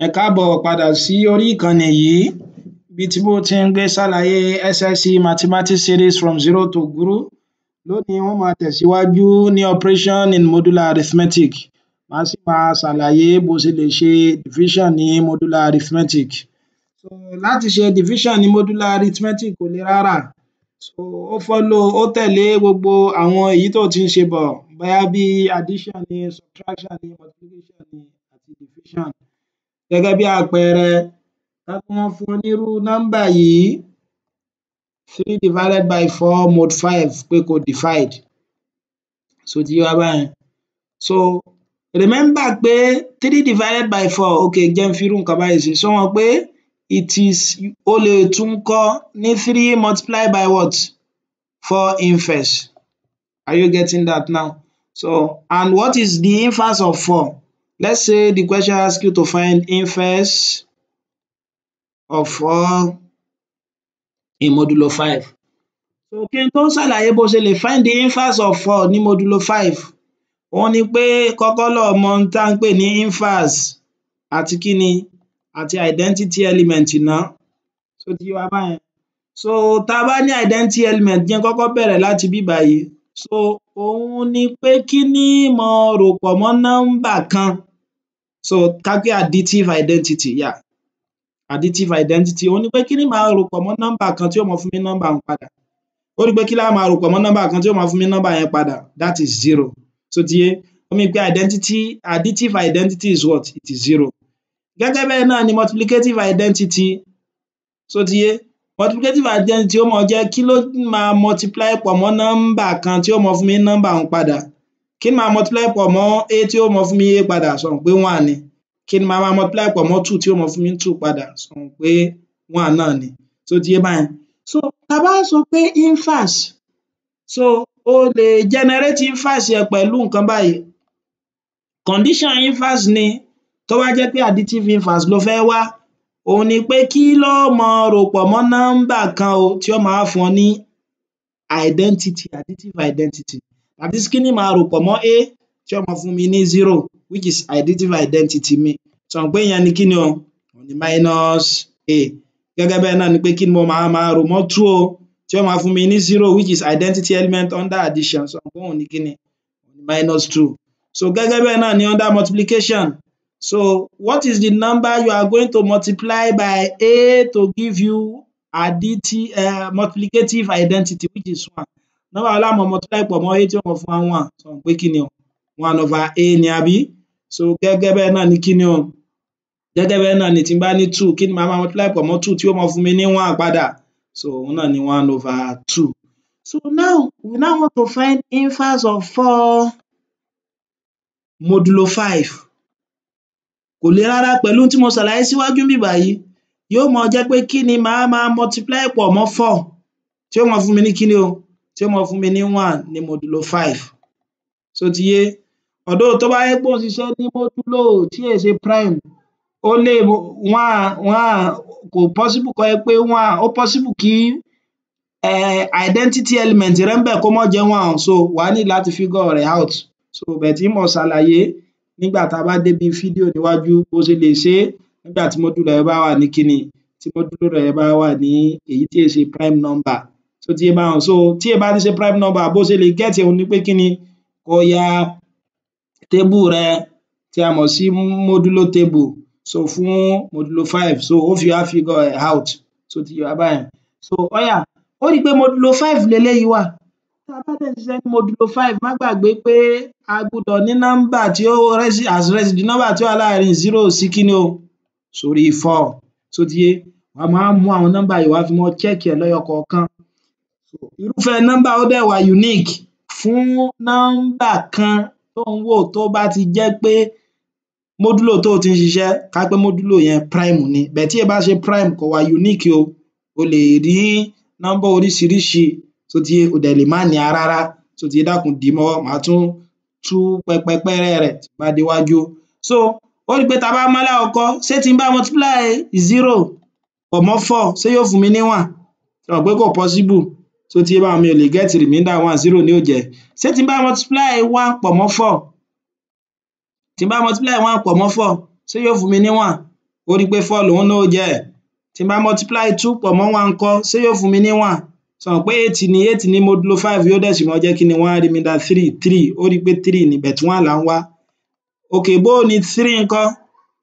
Ẹ káàbọ̀ padà sí orí ìkànnì yìí ibi tí mo ti ń gbé ṣàlàyé SSC Mathematics series from zero to guru. Lónìí wọ́n máa tẹ̀síwájú ní operation in modular arithmetic. Màá sì máa ṣàlàyé bó ṣe lè ṣe division ní modular arithmetic. So láti ṣe division ní modular arithmetic kò le rárá. So ó tẹ̀lé gbogbo àwọn èyí tó ti ń ṣe bọ̀ bóyá bí addition ni, subtraction ni, multiplication ni àti division. Gẹ́gẹ́ bí àpẹẹrẹ ká ní wọ́n fún ọ nírú nọ́mbà yìí 3 divided by 4 mod 5 pé kó divide. So ti yé wa báyẹn. So remember pé 3 divided by 4 okay jẹ́ n fi irú nǹkan báyìí sí. Ṣó mọ̀ pé it is o lè tún kọ ní 3 multiply by what? 4 inverse. Are you getting that now? So and what is the inverse of 4? Let's say the question asks you to find inverse of 4 in modulo 5. So kí n tó ṣàlàyé bó ṣe lè find the inverse of 4 ní modulo 5, òhun ni pé kọ́kọ́ lọ mọ ohun tá ń pè ní inverse àti kíni àti identity element náà. Ṣó ti yé wa báyẹn? So tá bá ní identity element jẹ́ n kọ́kọ́ bẹ̀rẹ̀ láti ibí bàyìí. So òhun ni pé kíní máa rò pọ̀ mọ́ nọ́mbà kan. So ká pé additive identity additive identity òhun ni pé kíní máa rò pọ̀ mọ́ nọ́mbà kan tí ó máa fún mi ní nọ́mbà un padà. Ó rí pé kí lá máa rò pọ̀ mọ́ nọ́mbà kan tí ó máa fún mi ní nọ́mbà yẹn padà, that is 0. Ṣó ti yé? Ó mean pé additive identity is what? It is 0. Gẹ́gẹ́ bẹ́ẹ̀ náà ni multiplicative identity. Ṣó ti yé? Multiplicative identity ó máa jẹ́ kí ló máa multiply pọ̀ mọ́ nọ́mbà kan tí ó máa fún mi ní nọ́mbà un padà. Kí ni màá multiply pọ̀ mọ́ a tí ó máa fún mi a padà? Ṣó mọ̀ pé 1 ni. Kí ni màá máa multiply pọ̀ mọ́ 2 tí ó máa fún mi ní 2 padà? Ṣó mọ̀ pé 1 náà ni. Ṣó ti yé báyẹn? So tá bá sọ pé inverse, so o lè generate inverse yẹn pẹ̀lú nǹkan báyìí. Condition inverse ni tó bá jẹ́ pé additive inverse ló fẹ́ wá, òhun ni pé kí ló máa rò pọ̀ mọ́ nọ́mbà kan o tí ó máa wá fún ọ ní identity, additive identity. That is kíní máa rò pọ̀ mọ́ a tí ó máa fún mi ní 0 which is additive identity mi. Ṣó mọ̀ pé ìyẹn ni kíni o? Òhun ni minus a. Gẹ́gẹ́ bẹ́ẹ̀ náà ni pé kíni mo máa rò mọ́ 2 o tí ó máa fún mi ní 0 which is identity element under addition. Ṣó mọ̀ pé òhun ni kíni? Minus 2. So gẹ́gẹ́ bẹ́ẹ̀ náà ni under multiplication. So what is the number you are going to multiply by a to give you multiplicative identity which is 1? Nọ́mbà wo la máa multiply pọ̀ mọ́ a tí ó máa fún wa 1? Ṣó mọ̀ pé kíni o? 1 over a ni àbí? So gẹ́gẹ́ bẹ́ẹ̀ náà ni kíni o? Gẹ́gẹ́ bẹ́ẹ̀ náà ni tí n bá ní 2 kí ni màá máa multiply pọ̀ mọ́ 2 tí ó máa fún mi ní 1 padà? So òhun náà ni 1 over 2. So now we now want to find inverse of 4 modulo 5. Kò le rárá pẹ̀lú ohun tí mo ṣàlàyé síwájú níbí bàyìí. Yóò máa jẹ́ pé kíni màá máa multiply pọ̀ mọ́ 4 tí ó máa fún mi ní kíni o? Tí ó máa fún mi ní 1 ní modulo 5. Ṣó ti yé? Although tó bá jẹ́ pé ó ń ṣiṣẹ́ ní modulo tí è ṣe prime, ó lè 1 kò possible kó jẹ́ pé 1 ó possible kí identity element rẹ̀ ńbẹ̀ kó má jẹ́ 1 so wàá need láti figure rẹ̀ out. So but ń máa ṣàlàyé nígbà tá bá débi fídíò níwájú bó ṣe lè ṣé nígbà tí modulo rẹ̀ bá wà ní kíni? Tí modulo rẹ̀ bá wà ní èyí tí è ṣe prime number. Ṣó ti yé báhun? So tí è bá ti ṣe prime number bó ṣe lè get ẹ̀ òhun ni pé kíni? Kó ya table rẹ̀ tí a mọ̀ sí modulo table so fún modulo 5 so ó fi wá figure ẹ̀ out. Ṣó ti yé wa báyẹn? So ó yá ó rí pé modulo 5 leléyìí wà. Tá bá dẹ̀ ṣiṣẹ́ ní modulo 5 má gbàgbé pé a gbudọ̀ ní nọ́mbà tí ó as residue nọ́mbà tí ó wà láàrin 0 sí kíni o? Sórí 4. Ṣó ti yé? Wàá máa mú àwọn nọ́mbà yìí wàá fi máa check ẹ̀ lẹ́yọ kọ̀ọ̀kan. Irúfẹ́ nọ́mbà ó dẹ̀ wà unique fún nọ́mbà kan tó ń wò tó bá ti jẹ́ pé modulo tó ti ń ṣiṣẹ́ ká pé modulo yẹn prime ni but tí è bá ṣe prime kò wà unique o. O lè rí nọ́mbà oríṣiríṣi. Ṣó ti yé? O dẹ̀ lè má ní rárá. Ṣó ti yé? Dákun dì í mọ́wọ́ màá tún tú pẹpẹpẹ́rẹ́ rẹ̀ tí n bá déwájú. So ó rí pé tá bá mú alákọ̀ọ́kọ́ ṣé tí n bá multiply 0 pọ̀ mọ́ 4 ṣé yóò fún mi ní 1? Ṣé o mọ̀ pé kò possible? Ṣó ti yé báhun? Mi ò lè get remainder 1 0 ni ó jẹ́. Ṣé tí n bá multiply 1 pọ̀ mọ́ 4 tí n bá multiply 1 pọ̀ mọ́ 4 ṣé yóò fún mi ní 1? ó rí pé 4 lòun náà ó jẹ́ tí n bá multiply 2 pọ̀ mọ́ 1 ńkọ́ ṣé yóò fún mi ní 1 sọ pé 8 ní modulo 5 yóò dẹ̀ sì mọ́ jẹ́ kí ni 1 remainder 3 ó rí pé 3 ní but 1 là ń wá okay bó ni 3 ńkọ́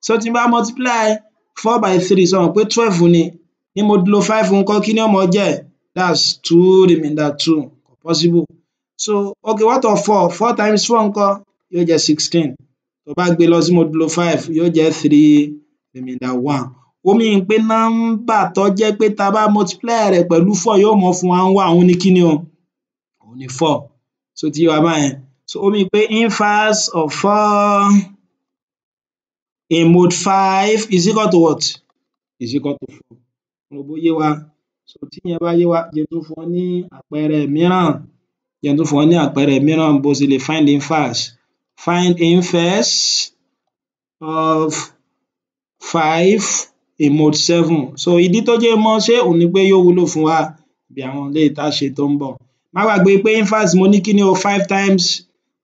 so tí n bá multiply 4 by 3 sọ pé 12 ni ní modulo 5 ńkọ́ kí ni ó mọ jẹ́ that's 2 remainder 2 possible so okay what of 4 times 4 ńkọ́ yóò jẹ́ 16 tó bá gbé lọ sí modulo 5 yóò jẹ́ 3 remainder 1 ó mean pé nọ́mbà tó jẹ́ pé tá bá multiply rẹ̀ pẹ̀lú 4 yóò mọ fún wa ń wá òun ní kíni o òun ní 4 so ti yé wa báyẹn so ó mean pé inverse of 4 in mode 5 is equal to what is equal to 4 mo bó yé wa so tí yẹn bá yé wa jẹ́ tún fún ọ ní àpẹẹrẹ mìíràn bó ṣe lè find inverse of 5 in mode 7 so ìdí tó jẹ́ mọ́ ṣé òun ni pé yóò wúlò fún wa bí àwọn eléyìí tá ṣe tó ń bọ̀ má gbàgbé pé inverse mo ní kíni o 5 times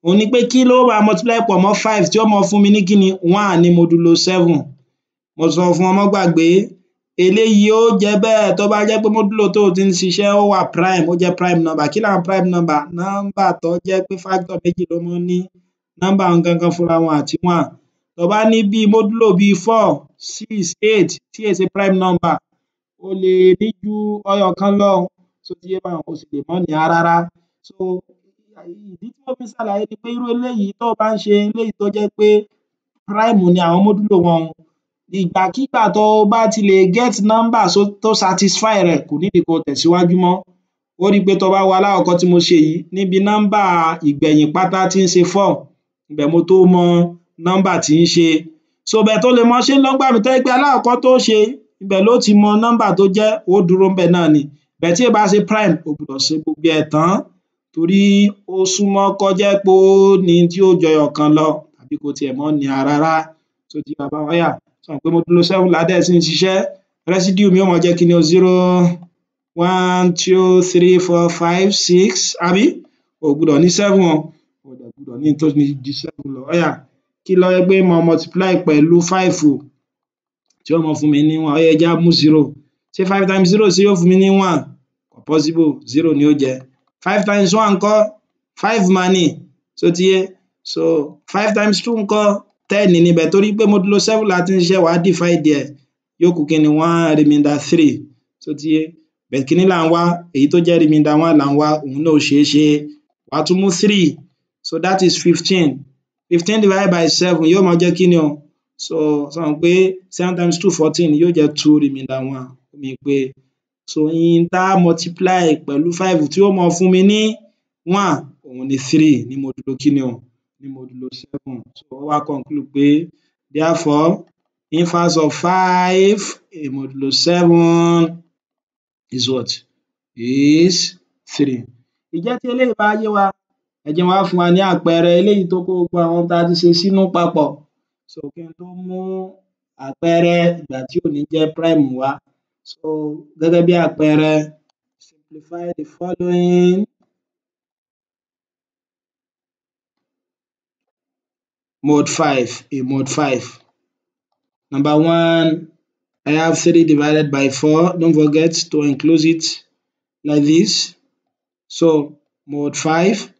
òun ni pé kí ló bá multiply pọ̀ mọ́ 5 tí ó mọ fún mi ní kíni 1 ní modulo 7 mo sọ fún ọ mọ́ gbàgbé eléyìí ó jẹ́ bẹ́ẹ̀ tó bá jẹ́ pé modulo tó ti ń ṣiṣẹ́ ó wà prime ó jẹ́ prime number kí làwọn prime number nọ́mbà tó jẹ́ pé factor méjì ló mọ́ ní nọ́mbà gangan fúnra wọn àti 1 tó bá ní bí modulo bí 4 6 8 tí è ṣe prime number ó lè ní ju ọyọ kan lọ so ti yé báwọn ó sì lè mọ́ ní rárá so ìdí tí mo fi ṣàlàyé ni pé irú eléyìí tó bá ń ṣe eléyìí tó jẹ́ pé prime ni àwọn modulo wọn ìgbàkígbà tó bá ti lè get number tó satisfy rẹ̀ kò nídìí kó tẹ̀síwájú mọ́ ó rí pé tó bá wo alákọ̀ọ́kọ́ tí mo ṣe yìí níbi nọ́mbà ìgbẹ̀yìn pátá tí ń ṣe 4 ibẹ̀ mo tó mọ nọ́mbà tí ń ṣe so ibẹ̀ tó lè mọ ṣe lọ́gbà mi tó jẹ́ pé alákọ̀ọ́kọ́ tó ṣe ibẹ̀ ló ti mọ nọ́mbà tó jẹ́ ó dúró ńbẹ̀ náà ni ibẹ̀ tí ì bá ṣe prime o gbọ́dọ̀ ṣe gbogbo ẹ̀ tán torí ó súnmọ́ kó jẹ́ pé ó ní tí ó jọyọ kan lọ tàbí kò tiẹ̀ mọ́ ní rárá so ti bàbá wa yà sọ pé modulo 7 ládẹ̀ sí ń ṣiṣẹ́ residue mi ó mọ jẹ́ kí ni o 0 1 2 3 4 5 6 àbí o gbọ́dọ̀ ní 7 o dẹ̀ gbọ́dọ̀ ní tó ní ju 7 lọ ó yá kí ló yẹ pé mo multiply pẹ̀lú 5 tí ó mọ fún mi ní 1 ó yẹ já mú 0 ṣé 5 times 0 sí yóò fún mi ní 1 kò possible 0 ni ó jẹ́ 5 times 1 ńkọ́ 5 mà ní so ti yé so 5 times 2 ńkọ́ 10 níbẹ̀ torí pé modulo 7 láti ń ṣiṣẹ́ wàá divide ẹ̀ yóò kù kí ni 1 remainder 3 so ti yé bẹ̀ kí ni là ń wá èyí tó jẹ́ remainder 1 là ń wá òun náà ò ṣeé ṣe wàá tún mú 3 so that is 15 divided by 7 yóò máa jẹ́ kí ni o so sọ pé 7 times 2 14 yóò jẹ́ 2 remainder 1 ó mi pé so in tá multiply pẹ̀lú 5 tí ó mọ fún mi ní 1 òun ni 3 ní modulo kí ni o ní modulo 7 so ó wá conclude pé therefore inverse of 5 in modulo 7 is what is 3 ìjẹ́ tí eléyìí bá yé wa ẹ jẹ́ n wá fún wa ní àpẹẹrẹ eléyìí tó kó gbogbo àwọn tá a ti ṣe sínú papọ̀ so kí n tó mú àpẹẹrẹ ìgbà tí ò ní jẹ́ prime wá so gẹ́gẹ́ bí àpẹẹrẹ simplify the following mode 5 in mode 5 number 1 I have 3 divided by 4 don't forget to enclose it like this so mode 5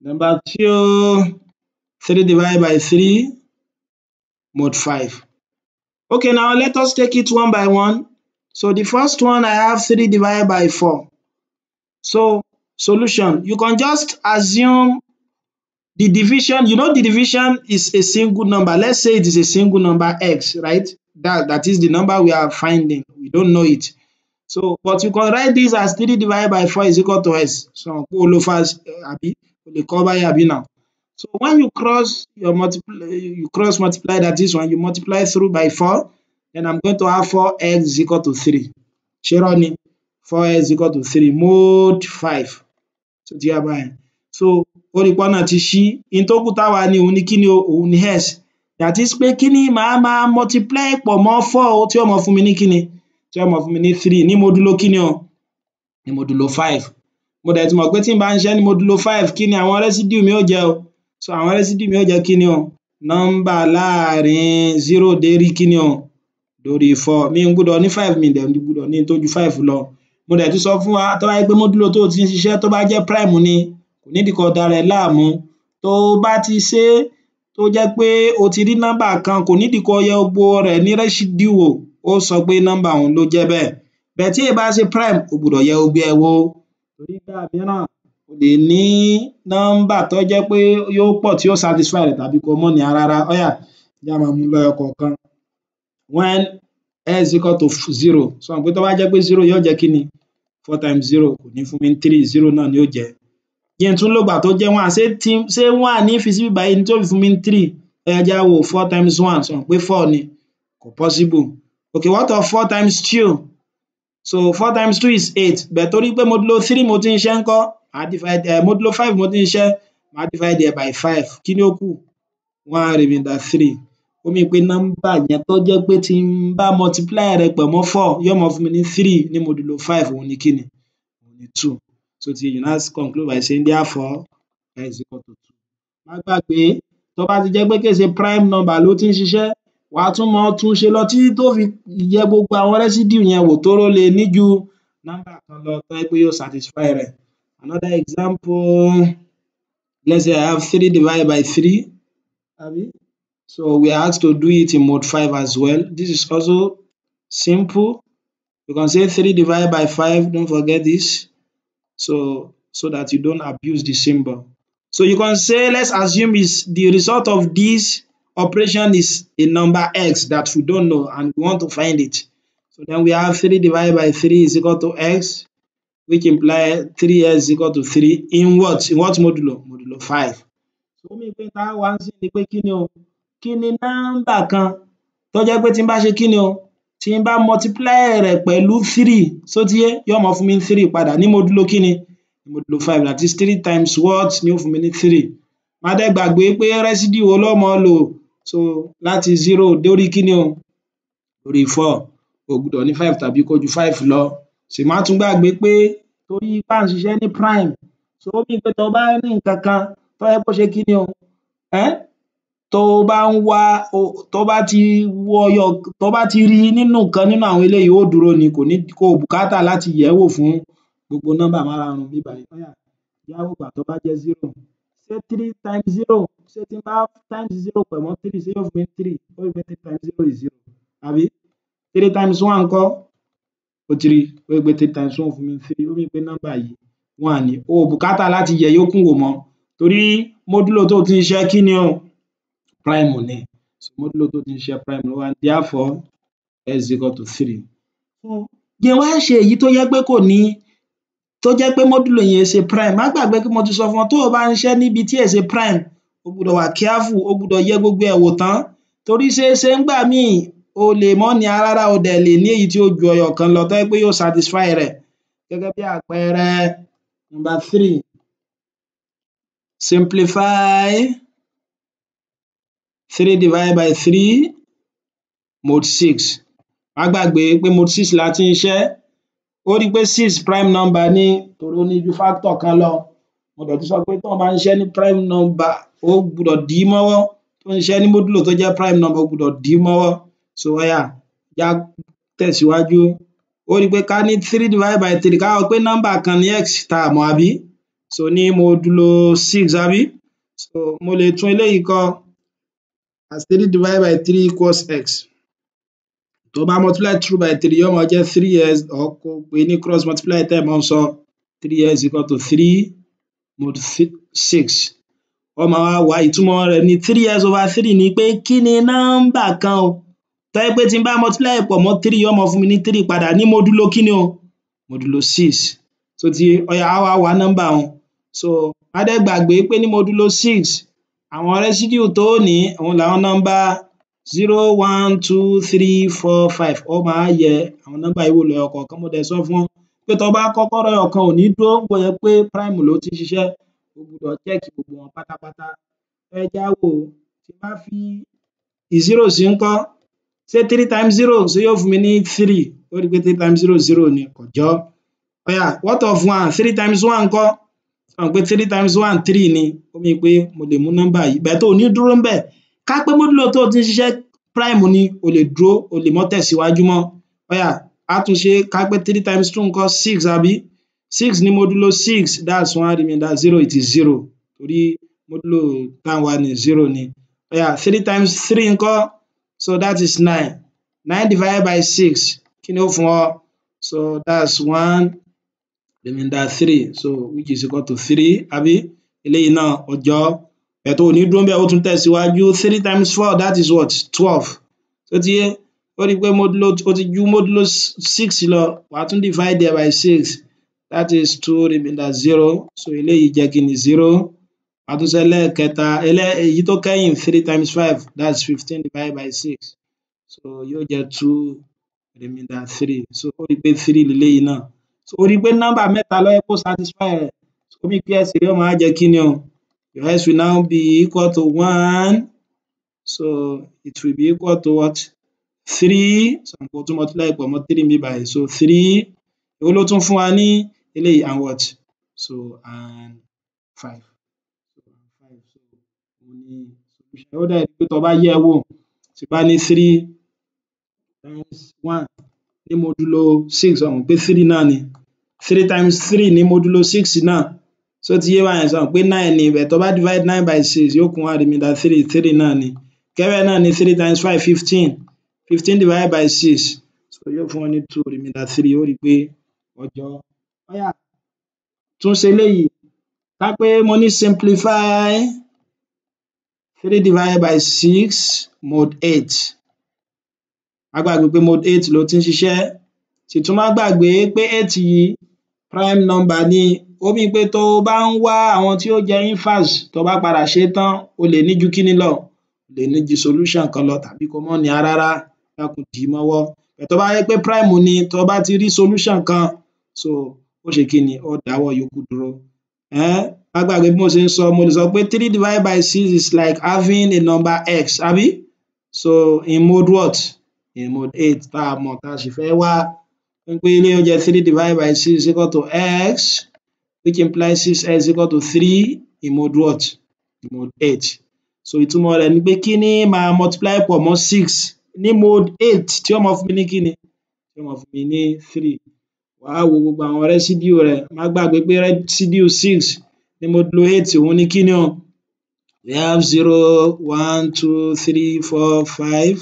number 2 3 divided by 3 mode 5 okay now let us take it one by one so the first one I have 3 divided by 4 so solution you can just assume the division you know the division is a single number let's say it is a single number x right that is the number we are finding we don't know it so but you can write this as 3 divided by 4 is equal to s so all of us abi o lè kọ báyìí àbí now so when you cross multiply that is when you multiply through by 4 then I'm going to have 4x is equal to 3 ṣé rọ́ ni 4x is equal to 3 mode 5 so ti yá báyìí so ó rí pọ́nà ti ṣí in tó kù táwa ní òun ní kíni o òun ní s that is pé kíni màá máa multiply pọ̀ mọ́ 4 tí ó mọ fún mi ní kíni tí ó mọ fún mi ní 3 ní modulo kíni o ní modulo 5 mo dẹ̀ ti mọ̀ pé tí n bá ń ṣe ní modulo 5 kíni àwọn residue mi ó jẹ́ o so àwọn residue mi ó jẹ́ kíni o nọ́mbà láàrin 0 dérí kíni o dórí 4 mi ń gbọ́dọ̀ ní 5 mi dẹ̀ gbọ́dọ̀ ní tó ju 5 lọ. Mo dẹ̀ tún sọ fún wa tó bá jẹ́ pé módúlò tó ti ń ṣiṣẹ́ tó bá jẹ́ prime ni kò nídìí kó dára ẹ láàmú. Tó bá ti ṣe tó jẹ́ pé o ti rí nọ́mbà kan kò nídìí kó yẹ gbogbo rẹ̀ ní residue wò, ó sọ pé nọ́mbà òun ló jẹ́ bẹ́ẹ̀. But tí è bá ṣe prime o gbọ́dọ̀ yẹ gbogbo ẹ̀ wò, torí ìgbà mìíràn o lè ní nọ́mbà tó jẹ́ pé yóò pọ̀ tí ó satisfy rẹ̀ tàbí kó mọ́ ní rárá. Ó yá jẹ́ á máa mú lẹ́yọ kọ̀ọ̀kan. When x is equal to 0, sọ pé tó bá jẹ́ pé 0 yóò jẹ́ kí ni 4 times 0 kò ní fún mi ní 3, 0 náà ni yóò jẹ́. Jẹ́ n tún lògbà tó jẹ́ 1, ṣé 1 ní fi síbí báyìí tó fi fún mi ní 3? Ó yá jẹ́ á wò 4 times 1 sọ pé 4 ni, kò possible. Okay, what of 4 times 2? So 4 times 2 is 8, but torí pé módúlò 3 mo ti ń ṣe ńkọ́? Módúlò 5 mo ti ń ṣe, màá divide ẹ̀ by 5, kí ni ó kù? 1 remainder 3. Ó mean pé nọ́mbà yẹn tó jẹ́ pé tí n bá multiply rẹ̀ pọ̀ mọ́ 4 yóò máa fún mi ní 3 ní módúlò 5 òun ni kí ni? Òun ni 2. So you now conclude by saying therefore x is equal to 2. Má gbàgbé tó bá ti jẹ́ pé kì í ṣe prime number ló ti ń ṣiṣẹ́, wà á tún máa tún ṣe lọ títí tó fi yẹ gbogbo àwọn residue yẹn wò tóró lè ní ju nọ́mbà kan lọ tó jẹ́ pé yóò satisfy rẹ̀. Another example, let's say I have 3 divided by 3, abi? So we are asked to do it in mode 5 as well. This is also simple. You can say 3 divided by 5, don't forget this, so that you don't abuse the symbol. So you can say, let's assume is the result of this operation is a number x that we don't know and we want to find it. So then we have 3 divided by 3 is equal to x, which implies 3x is equal to 3 in what? In what modulo? Modulo 5. So ó mean pé tá a wá ń sìn ni pé kí ni o? Kí ni nọ́mbà kan tó jẹ́ pé tí n bá ṣe kí ni o? Tí n bá multiply rẹ̀ pẹ̀lú 3, ṣó ti yé? Yóò máa fún mi ní 3 padà ní modulo kí ni? Modulo 5, that is 3 times what ni ó fún mi ní 3. Má dẹ̀ gbàgbé pé residue wo ló máa lò? So láti 0 dórí kí ni o? Dórí 4, o gbọ́dọ̀ ní 5 tàbí kó ju 5 lọ. Sì má tún gbàgbé pé torí pé à ń ṣiṣẹ́ ní prime, so ó mean pé tó bá ní nǹkan kan tó jẹ́ pé ó ṣe kí ni o? Tó bá ń wá tó bá ti rí nínú kan nínú àwọn eléyìí ó dúró ni, kò bùkátà láti yẹ̀ ẹ́ wò fún gbogbo nọ́mbà márààrún níbí báyìí. Ó yá jẹ́ á wò ìgbà tó bá jẹ́ 0. Ṣé 3 times 0, ṣé tí n bá times 0 pọ̀ mọ́ 3 ṣé yóò fún mi ní 3? Ó rí pé 3 times 0 is 0, àbí? 3 times 1 ńkọ́? Ó ti rí, ó rí pé 3 times 1 fún mi ní 3, ó mean pé nọ́mbà yìí 1 ni. O ò bùkátà láti yẹ̀ yókù wò mọ́ torí módúlò tó ti ń ṣiṣẹ́ kí ni o? Prime ni. So módúlò tó ti ń ṣiṣẹ́ prime ló wà, therefore x is equal to 3. Jẹ́ n wá ṣe èyí tó jẹ́ pé kò ní, tó jẹ́ pé módúlò yẹn ṣe prime. Má gbàgbé pé mo ti sọ fún ọ tó o bá ń ṣiṣẹ́ níbi tí è ṣe prime, o gbọ́dọ̀ wà careful, o gbọ́dọ̀ yẹ gbogbo ẹ̀ wò tán torí ṣéṣe ńgbà míì o lè mọ́ ní rárá, o dẹ̀ lè ní èyí tí ó ju ẹyọ kan lọ tó jẹ́ pé yóò satisfy rẹ̀. Gẹ́gẹ́ bí àpẹẹrẹ number 3, simplify 3 divided by 3 mode 6. Má gbàgbé pé mode 6 la ti ń ṣiṣẹ́. Ó rí pé 6 prime number ni torí ó ní ju factor kan lọ. Mo dẹ̀ tún sọ pé tó bá ń ṣiṣẹ́ ní prime number ó gbọ́dọ̀ dì í mọ́wọ́. Tó ń ṣiṣẹ́ ní módúlò tó jẹ́ prime number ó gbọ́dọ̀ dì í mọ́wọ́. So ó yá jẹ́ á tẹ̀síwájú. Ó rí pé ká ní 3 divided by 3 ká sọ pé nọ́mbà kan ni x tá a mọ̀, àbí? So ní módúlò 6, àbí? So mo lè tún eléyìí kọ as 3 divided by 3 equals x. Tó bá multiply through by 3 yóò máa jẹ́ 3x, or kó pè ní cross multiply tẹ́ ẹ̀ máa ń sọ, 3x equal to 3 mode 6. Ó máa wá wá ìtumọ̀ rẹ̀ ní 3x over 3 ni pé kí ni nọ́mbà kan o tó jẹ́ pé tí n bá multiply pọ̀ mọ́ 3 yóò máa fún mi ní 3 padà ní módúlò kí ni o? Módúlò 6. So ti ó yá á wá wá nọ́mbà wọn. So má dẹ̀ gbàgbé pé ní módúlò 6 àwọn residue tó ní òun làwọn nọ́mbà 0, 1, 2, 3, 4, 5. Ó máa yẹ àwọn nọ́mbà yìí wò lẹ́yọ kọ̀ọ̀kan. Mo dẹ̀ sọ fún ọ pé tó bá kọ́kọ́ rẹ́yọ kan ò ní dúró bó jẹ́ pé prime ló ti ń ṣiṣẹ́, o gbọ́dọ̀ check gbogbo wọn pátápátá. Ẹ jẹ́ á wò ó, tí n bá fi 0 sí ńkọ́? Ṣé 3 times 0 ṣé yóò fún mi ní 3? Ó rí pé 3 times 0 0 ni, kò jọ́. Ó yá what of 1? 3 times 1 ńkọ́? Ó mọ̀ pé 3 times 1 3 ni, ó mean pé mo lè mú nọ́mbà yìí, but ò ní dúró ńbẹ̀. ká pé módúlò tó ti ń ṣiṣẹ́ prime ni o lè dúró o lè mọ́ tẹ̀síwájú mọ́ ó yá á tún ṣe ká pé 3 times 2 ńkọ́ 6 àbí 6 ní módúlò 6 that's 1 remainder 0 it is 0 torí módúlò táwọn wá ní 0 ni ó yá 3 times 3 ńkọ́ so that is 9 9 divided by 6 kí ni ó fún ọ so that's 1 remainder 3 so which is equal to 3 àbí eléyìí náà ọjọ́ ẹ̀tọ́ ò ní dúró ńbẹ̀ ó tún tẹ̀síwájú 3 times 4 that is what 12 tó ti yé ó rí pé módúlò ó ti ju módúlò 6 lọ wàá tún divide there by 6 that is 2 remainder 0 so eléyìí jẹ́ kí ni 0 wàá tún ṣe lẹ́ẹ̀kẹta èyí tó kẹ́yìn 3 times 5 that's 15 divided by 6 so yóò jẹ́ 2 remainder 3 so ó rí pé 3 leléyìí náà so ó rí pé nọ́mbà mẹ́ta ló yẹ kó satisfy rẹ̀ so mí pé ẹsẹ̀ rẹ̀ ó máa jẹ́ kí ni o your s will now be equal to 1 so it will be equal to what 3 so kò tún multiply pọ̀ mọ́ 3 níbí báyìí so 3 èwo ló tún fún wa ní eléyìí and what so and 5 so òun ni solution ó dẹ̀ pé tó bá yẹ̀ wò tí bá ní 3 times 1 ní módúlò 6 ọmọ pé 3 náà ni 3 times 3 ní módúlò 6 náà so ti yé báyẹn sọ pé 9 ni ibẹ̀ tó bá divide 9 by 6 yóò kún 1 remainder 3 náà ni kẹ́rẹ́ náà ni 3 times 5 15 divided by 6 so yóò fún ọ ní 2 remainder 3 ó rí pé ọjọ́ ó yá tún ṣe eléyìí ká pé mo ní simplify 3 divided by 6 mode 8 má gbàgbé pé mode 8 ló ti ń ṣiṣẹ́ sì tún má gbàgbé pé 8 yìí prime number ni ó mì pé tó bá ń wá àwọn tí ó jẹ́ inverse tó bá padà ṣe tán o lè ní ju kíní lọ o lè ní ju solution kan lọ tàbí kó mọ́ ní rárá dákun dì í mọ́wọ́ tó bá jẹ́ pé prime ni tó bá ti rí solution kan so ó ṣe kíni ó dáwọ́ yòókù dúró má gbàgbé bí mo ṣe ń sọ mo lè sọ pé 3 divided by 6 is like having a number x àbí so in mode what in mode 8 tá a mọ̀ tá a sì fẹ́ wá pé ilé ó jẹ́ 3 divided by 6 is equal to x which implies 6x equal to 3 in mode what in mode 8 so ìtumọ̀ rẹ̀ ni pé kíní máa multiply pọ̀ mọ́ 6 ní mode 8 tí ó máa fún mi ní kíni tí ó máa fún mi ní 3 wàá wo gbogbo àwọn residue rẹ̀ má gbàgbé pé residue 6 ní modulo 8 òun ní kíni o we have 0 1 2 3 4 5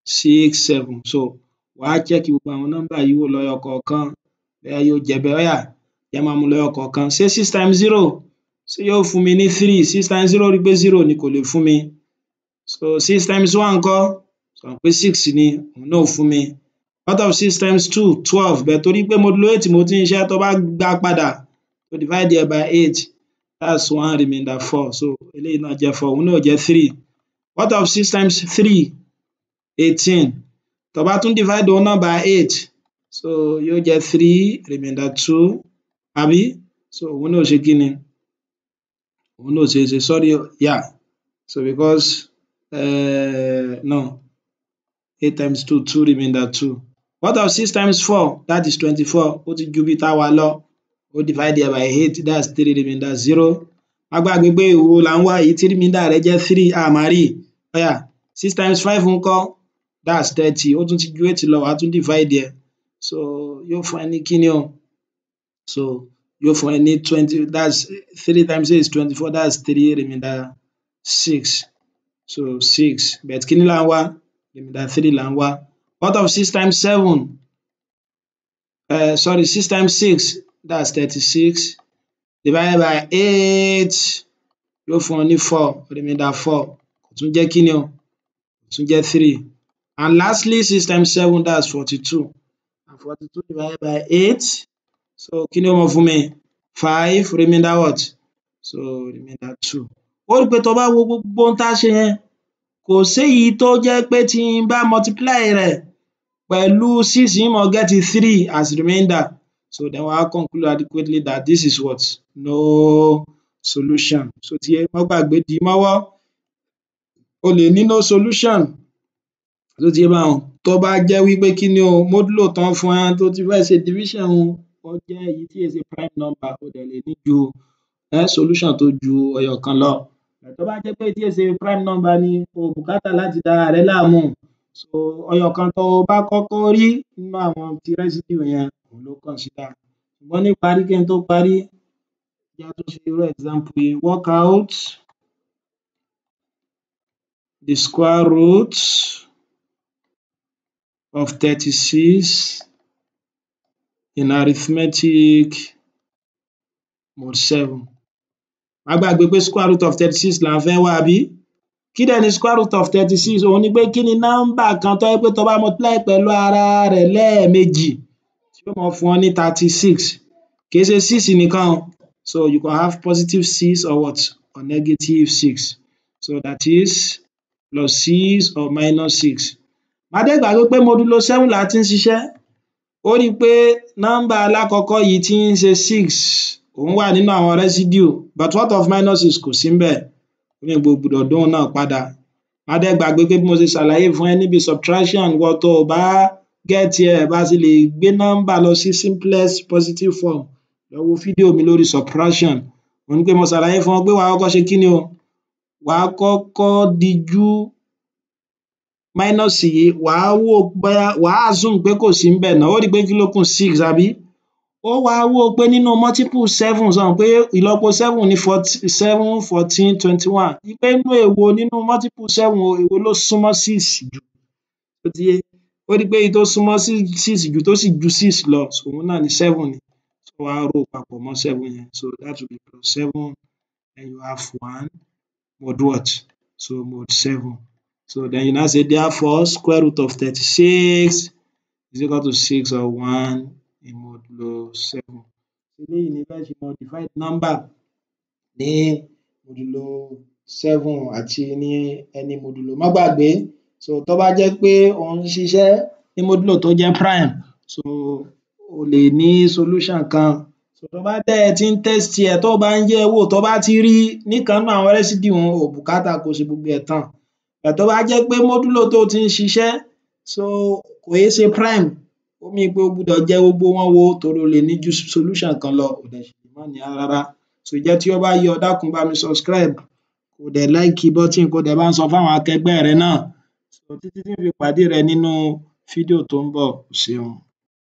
6 7 so wàá check gbogbo àwọn nọ́mbà yìí wò lọ́yọ kọ̀ọ̀kan bóyá yóò jẹ́ bẹ́ẹ̀ ó yá jẹ́ máa mú lọ́yọ kọ̀ọ̀kan ṣé 6 times 0 ṣé yóò fún mi ní 3 6 times 0 rí pé 0 ni kò lè fún mi so 6 times 1 ńkọ́ sọ pé 6 ni òun náà fún mi what of 6 times 2 12 bẹ́ẹ̀ torí pé modulo 8 mo ti ń ṣe tó bá gbá padà to divide there by 8 that's 1 remainder 4 so eléyìí náà jẹ́ 4 òun náà jẹ́ 3 what of 6 times 3 18 tó bá tún divide òun náà by 8 so yóò jẹ́ 3 remainder 2 àbí so òun náà ṣe kí ni òun náà ṣe sorry yeah so because no 8 times 2 2 remainder 2 what of 6 times 4 that is 24 ó ti ju bí táwa lọ ó divide there by 8 that's 3 remainder 0 má gbàgbé pé ìwo là ń wá èyí tí remainder rẹ̀ jẹ́ 3 àmárì ó yá 6 times 5 ńkọ́ that's 30 ó tún ti ju 8 lọ wàá tún divide there so yóò fún ẹ ní kíni o so yóò fún ẹ ní 20 that's 3 times 8 is 24 that's 3 remainder 6 so 6 but kíni là ń wá remainder 3 là ń wá what of 6 times 7 sorry 6 times 6 that's 36 divided by 8 yóò fún ọ ní 4 remainder 4 kò tún jẹ́ kíni o kò tún jẹ́ 3 and lastly 6 times 7 that's 42 and 42 divided by 8 so kíni ó mọ fún mi 5 remainder what so remainder 2 ó rí pé tó bá wo gbogbo ohun tá a ṣe yẹn kò séyìí tó jẹ́ pé tí n bá multiply rẹ̀ pẹ̀lú 6 yìí mo get 3 as remainder so then we conclude adequately that this is what no solution so tí ẹ má gbàgbé dì í mọ́wọ́ o lè ní no solution tó ti yé báwọn tó bá jẹ́ wípé kíni o módúlò tán fún ẹ tó ti fẹ́ ṣe division ó jẹ́ èyí tí è ṣe prime number o dẹ̀ lè ní ju solution tó ju ẹyọ kan lọ Tó bá jẹ́ pé tí èsè prime number ni o bùkátà láti dára rẹ láàmú, so ọyọ̀kan tó o bá kọ́kọ́ rí nínú àwọn ti residue yẹn òun ló consider. Ṣùgbọ́n níparí kí n tó parí, jẹ́ á tún ṣe irú example yìí. Work out the square root of 36 in arithmetic mode 7. Má gbàgbé pé square root of 36 là ń fẹ́ wá àbí? Kí dẹ̀ ni square root of 36? Òun ni pé kí ni nọ́mbà kan tó jẹ́ pé tó bá multiply pẹ̀lú ara rẹ̀ lẹ́ẹ̀mejì tí ó máa fún ọ ní 36. Kì í ṣe 6 nìkan o. So you can have positive 6 or what? Or negative 6. So that is plus 6 or minus 6. Má dẹ̀ gbàgbé pé modulo 7 la ti ń ṣiṣẹ́. Ó rí i pé nọ́mbà alákọ̀ọ́kọ́ yìí tí ń ṣe 6 òun wà nínú àwọn residue, but what of minus 6? Kò sí ńbẹ̀. Ó ní gbọ́dọ̀ dóhùn náà padà. Má dẹ̀ gbàgbé pé bí mo ṣe ṣàlàyé fún ẹ níbi subtraction, ìwọ tó o bá get ẹ̀ bá ṣe lè gbé nọ́mbà lọ sí simplest positive form, lọ wo fídíò mi lórí subtraction. Mo ní pé mo ṣàlàyé fún ọ pé wàá kọ́kọ́ ṣe kí ni o? Wàá kọ́kọ́ dijú minus yìí, wàá wò bóyá wàá assume pé kò sí ńbẹ̀ náà. Ó rí i pé kí ló kù? 6 àbí? Ó wá wò pé nínú multiple 7, ṣo mọ̀ pé ìlọ́po 7 ni 7, 14, 21. Pé nínú èwo nínú multiple 7 èwo ló súnmọ́ 6 jù? Ó ti yé? Ó rí i pé èyí tó súnmọ́ 6 jù tó sì ju 6 lọ òun náà ni 7 ni. So wàá rò papọ̀ mọ́ 7 yẹn. So that will be plus 7, then you have 1 mode what? So mode 7. So then you now say therefore square root of 36 is equal to 6 or 1 in modulo 7. Eléyìí ni bẹ́ẹ̀ ṣe máa divide number ní modulo 7 àti ní any modulo. Má gbàgbé, so tó bá jẹ́ pé ò ń ṣiṣẹ́ ní modulo tó jẹ́ prime, so o lè ní solution kan. So tó bá dẹ̀ ti ń test ẹ̀ tó bá ń yẹ̀ ẹ́ wò, tó bá ti rí níkan nínú àwọn residue wọn, o bùkátà kó ṣe gbogbo ẹ̀ tán. Tó bá jẹ́ pé modulo tó ti ń ṣiṣẹ́, so kò é ṣe prime, ó mean pé o gbúdọ̀ yẹ̀ gbogbo wọn wò torí o lè ní ju solution kan lọ, o dẹ̀ sì lè má ní rárá. So jẹ́ tí ó bá yé ọ dákun bá mi subscribe, kó dẹ̀ like button, kó dẹ̀ bá ń sọ fáwọn akẹgbẹ́ rẹ náà. So títí tí n fi pàdé rẹ nínú fídíò tó ń bọ̀, o ṣeun.